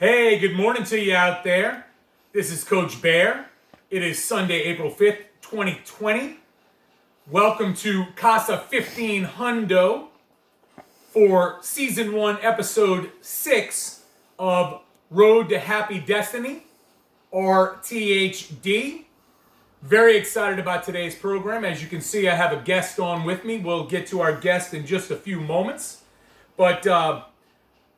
Hey, good morning to you out there. This is Coach Bear. It is Sunday, April 5th, 2020. Welcome to Casa 15 Hundo for Season 1, Episode 6 of Road to Happy Destiny, RTHD. Very excited about today's program. As you can see, I have a guest on with me. We'll get to our guest in just a few moments. But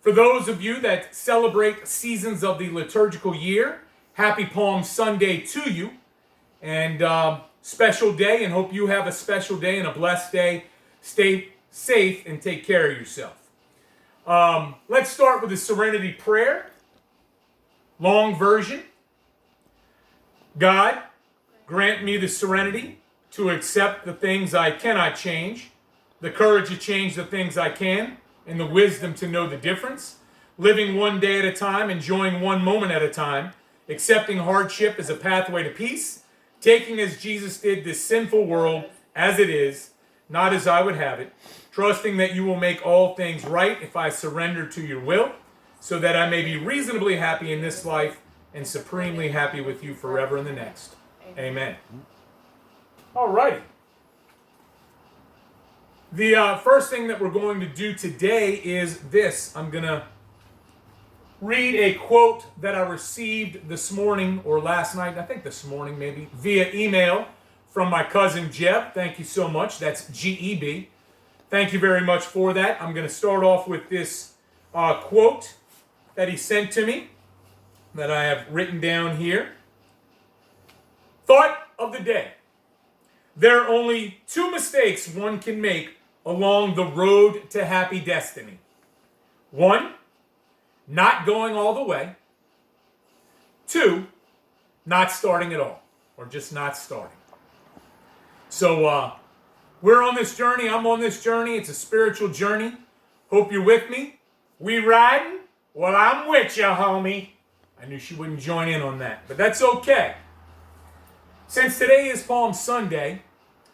for those of you that celebrate seasons of the liturgical year, happy Palm Sunday to you. And special day, and hope you have a special day and a blessed day. Stay safe and take care of yourself. Let's start with the Serenity Prayer. Long version. God, grant me the serenity to accept the things I cannot change, the courage to change the things I can, and the wisdom to know the difference, living one day at a time, enjoying one moment at a time, accepting hardship as a pathway to peace, taking as Jesus did this sinful world as it is, not as I would have it, trusting that you will make all things right if I surrender to your will, so that I may be reasonably happy in this life and supremely happy with you forever in the next. Amen. All righty. The first thing that we're going to do today is this. I'm going to read a quote that I received this morning or last night, I think this morning maybe, via email from my cousin Jeb. Thank you so much. That's G-E-B. Thank you very much for that. I'm going to start off with this quote that he sent to me that I have written down here. Thought of the day. There are only two mistakes one can make along the road to happy destiny. One, not going all the way. Two, not starting at all, or just not starting. So we're on this journey. I'm on this journey. It's a spiritual journey. Hope you're with me. We riding? Well, I'm with you, homie. I knew she wouldn't join in on that, but that's okay. Since today is Palm Sunday,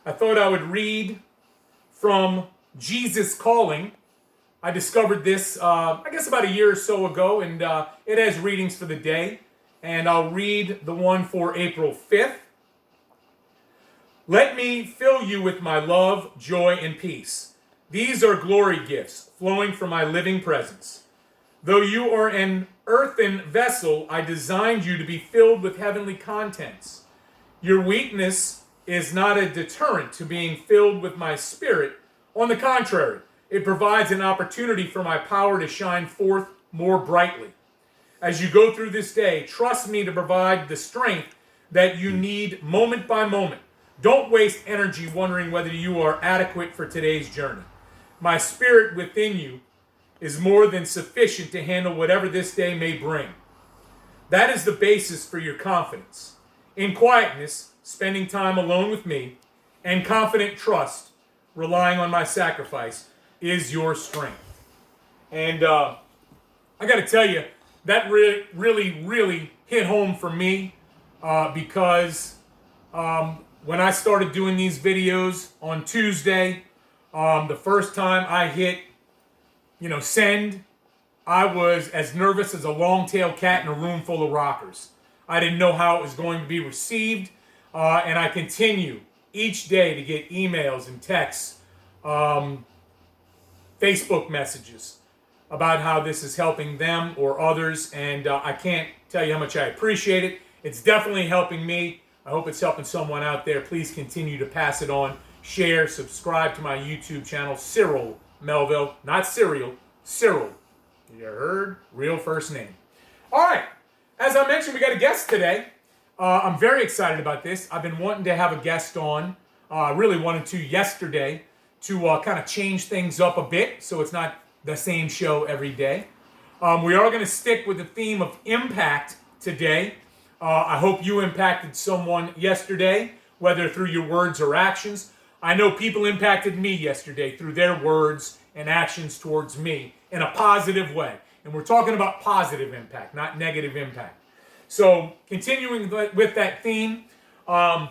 I thought I would read from Jesus Calling. I discovered this, I guess about a year or so ago, and it has readings for the day. And I'll read the one for April 5th. Let me fill you with my love, joy, and peace. These are glory gifts flowing from my living presence. Though you are an earthen vessel, I designed you to be filled with heavenly contents. Your weakness is not a deterrent to being filled with my spirit. On the contrary, it provides an opportunity for my power to shine forth more brightly. As you go through this day, trust me to provide the strength that you need moment by moment. Don't waste energy wondering whether you are adequate for today's journey. My spirit within you is more than sufficient to handle whatever this day may bring. That is the basis for your confidence. In quietness, spending time alone with me, and confident trust, relying on my sacrifice, is your strength. And I got to tell you, that really hit home for me because when I started doing these videos on Tuesday, the first time I hit, send, I was as nervous as a long-tailed cat in a room full of rockers. I didn't know how it was going to be received, and I continue each day to get emails and texts, Facebook messages about how this is helping them or others, and I can't tell you how much I appreciate it. It's definitely helping me. I hope it's helping someone out there. Please continue to pass it on, share, subscribe to my YouTube channel, Cyril Melville, not Cyril, Cyril. You heard? Real first name. All right. As I mentioned, we got a guest today. I'm very excited about this. I've been wanting to have a guest on. Really wanted to yesterday to kind of change things up a bit so it's not the same show every day. We are going to stick with the theme of impact today. I hope you impacted someone yesterday, whether through your words or actions. I know people impacted me yesterday through their words and actions towards me in a positive way. And we're talking about positive impact, not negative impact. So continuing with that theme, I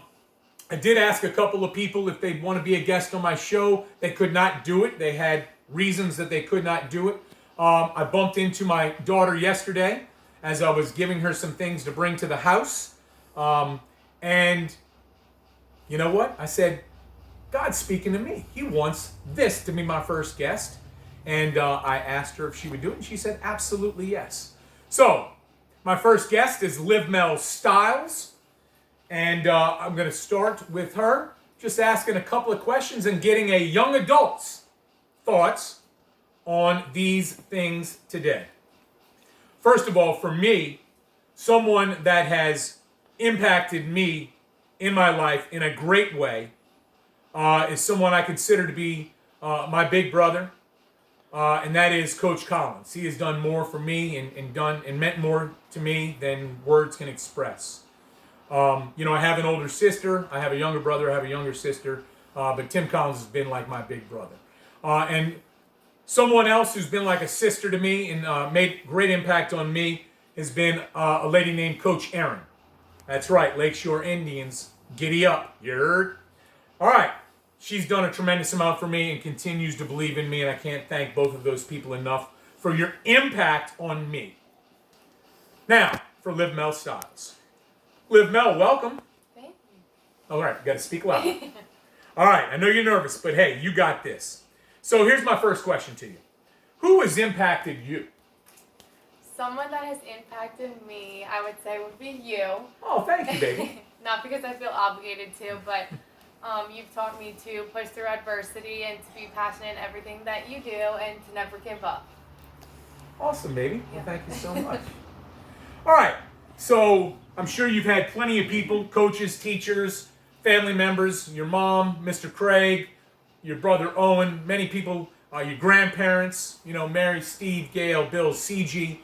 did ask a couple of people if they'd want to be a guest on my show. They could not do it. They had reasons that they could not do it. I bumped into my daughter yesterday, as I was giving her some things to bring to the house. And you know what? I said, God's speaking to me. He wants this to be my first guest. And I asked her if she would do it, and she said absolutely yes. So, my first guest is Liv Mel Styles. And I'm going to start with her, just asking a couple of questions and getting a young adult's thoughts on these things today. First of all, for me, someone that has impacted me in my life in a great way is someone I consider to be my big brother, and that is Coach Collins. He has done more for me and meant more to me than words can express. I have an older sister. I have a younger brother. I have a younger sister. But Tim Collins has been like my big brother. And someone else who's been like a sister to me and made great impact on me has been a lady named Coach Erin. That's right, Lakeshore Indians. Giddy up. You heard? All right. She's done a tremendous amount for me and continues to believe in me, and I can't thank both of those people enough for your impact on me. Now, for Liv Mel Styles. Liv Mel, welcome. Thank you. All right, you got to speak loud. All right, I know you're nervous, but hey, you got this. So here's my first question to you. Who has impacted you? Someone that has impacted me, I would say, would be you. Oh, thank you, baby. Not because I feel obligated to, but you've taught me to push through adversity and to be passionate in everything that you do and to never give up. Awesome, baby. Well, thank you so much. All right, so I'm sure you've had plenty of people, coaches, teachers, family members, your mom, Mr. Craig, your brother Owen, many people, your grandparents, Mary, Steve, Gail, Bill, CG,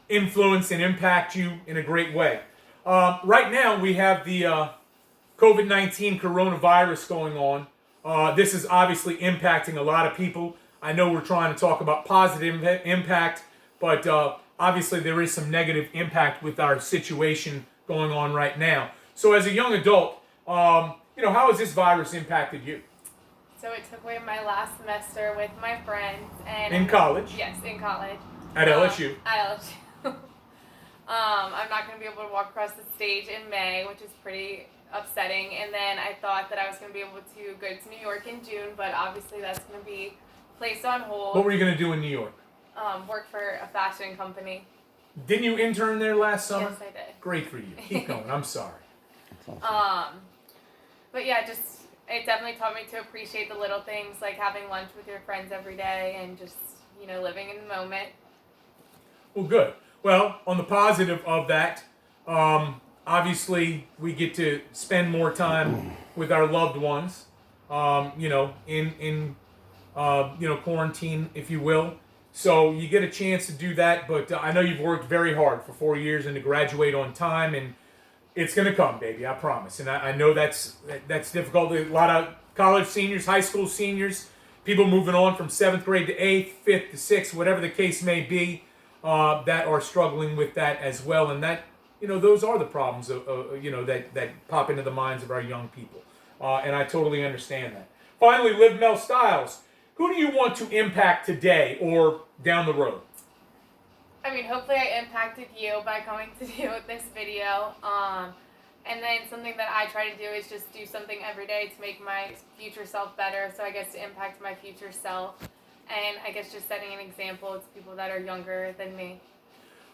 influence and impact you in a great way. Right now, we have the COVID-19 coronavirus going on. This is obviously impacting a lot of people. I know we're trying to talk about positive impact, but obviously there is some negative impact with our situation going on right now. So as a young adult, how has this virus impacted you? So it took away my last semester with my friends. And in college? Yes, in college. At LSU? At LSU. I'm not going to be able to walk across the stage in May, which is pretty upsetting. And then I thought that I was going to be able to go to New York in June, but obviously that's going to be placed on hold. What were you going to do in New York? Work for a fashion company. Didn't you intern there last summer? Yes, I did. Great for you. Keep going. I'm sorry. But yeah, it definitely taught me to appreciate the little things, like having lunch with your friends every day and just, living in the moment. Well, good. Well, on the positive of that, obviously we get to spend more time with our loved ones, in quarantine, if you will. So you get a chance to do that, but I know you've worked very hard for 4 years and to graduate on time, and it's going to come, baby, I promise. And I know that's difficult. A lot of college seniors, high school seniors, people moving on from 7th grade to 8th, 5th to 6th, whatever the case may be, that are struggling with that as well. And that, those are the problems, that pop into the minds of our young people. And I totally understand that. Finally, Liv Mel Styles. Who do you want to impact today or down the road? I mean, hopefully I impacted you by coming to do this video. And then something that I try to do is just do something every day to make my future self better. So I guess to impact my future self. And I guess just setting an example to people that are younger than me.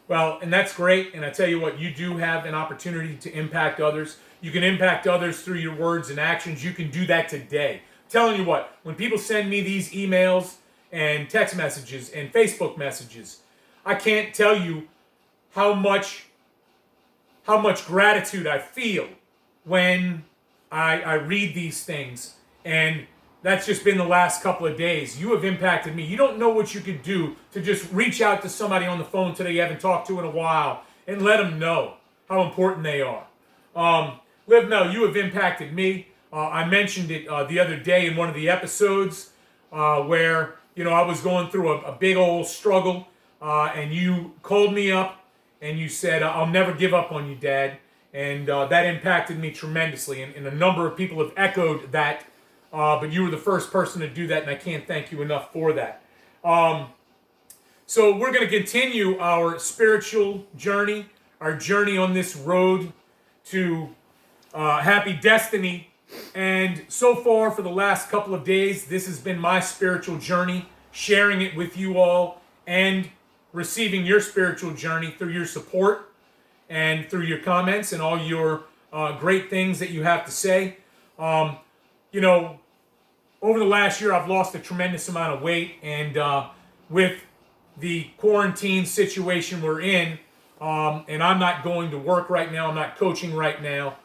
Well, and that's great. And I tell you what, you do have an opportunity to impact others. You can impact others through your words and actions. You can do that today. Telling you what, when people send me these emails and text messages and Facebook messages, I can't tell you how much gratitude I feel when I read these things. And that's just been the last couple of days. You have impacted me. You don't know what you could do to just reach out to somebody on the phone today you haven't talked to in a while and let them know how important they are. Liv Mel, you have impacted me. I mentioned it the other day in one of the episodes where, I was going through a big old struggle, and you called me up and you said, I'll never give up on you, Dad. And that impacted me tremendously. And a number of people have echoed that, but you were the first person to do that, and I can't thank you enough for that. So we're going to continue our spiritual journey, our journey on this road to happy destiny. And so far, for the last couple of days, this has been my spiritual journey, sharing it with you all and receiving your spiritual journey through your support and through your comments and all your great things that you have to say. You know, over the last year, I've lost a tremendous amount of weight, and with the quarantine situation we're in, and I'm not going to work right now, I'm not coaching right now,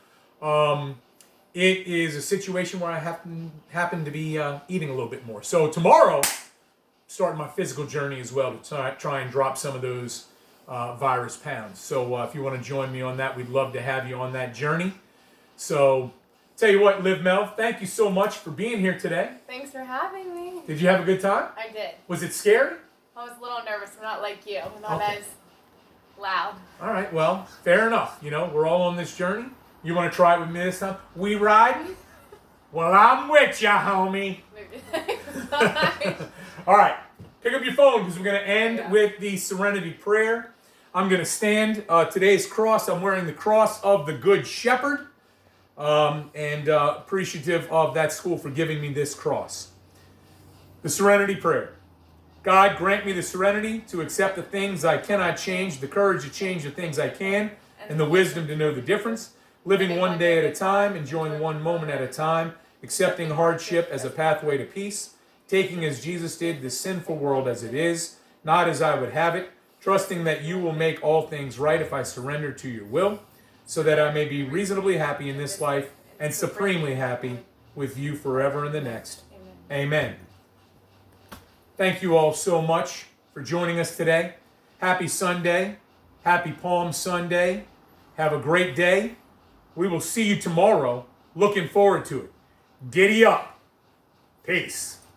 it is a situation where I happen to be eating a little bit more. So tomorrow, starting my physical journey as well to try and drop some of those virus pounds. So if you want to join me on that, we'd love to have you on that journey. So tell you what, Liv Mel, thank you so much for being here today. Thanks for having me. Did you have a good time? I did. Was it scary? I was a little nervous. I'm not like you. I'm not Okay. as loud. All right, well, fair enough. You know, we're all on this journey. You want to try it with me this time? We riding? Well, I'm with ya, homie. Maybe next time. All right, pick up your phone because we're going to end with the Serenity Prayer. I'm going to stand today's cross. I'm wearing the cross of the Good Shepherd, and appreciative of that school for giving me this cross. The Serenity Prayer. God, grant me the serenity to accept the things I cannot change, the courage to change the things I can, and the wisdom to know the difference. Living one day at a time, enjoying one moment at a time, accepting hardship as a pathway to peace, taking as Jesus did the sinful world as it is, not as I would have it, trusting that you will make all things right if I surrender to your will, so that I may be reasonably happy in this life and supremely happy with you forever in the next. Amen. Thank you all so much for joining us today. Happy Sunday. Happy Palm Sunday. Have a great day. We will see you tomorrow. Looking forward to it. Giddy up. Peace.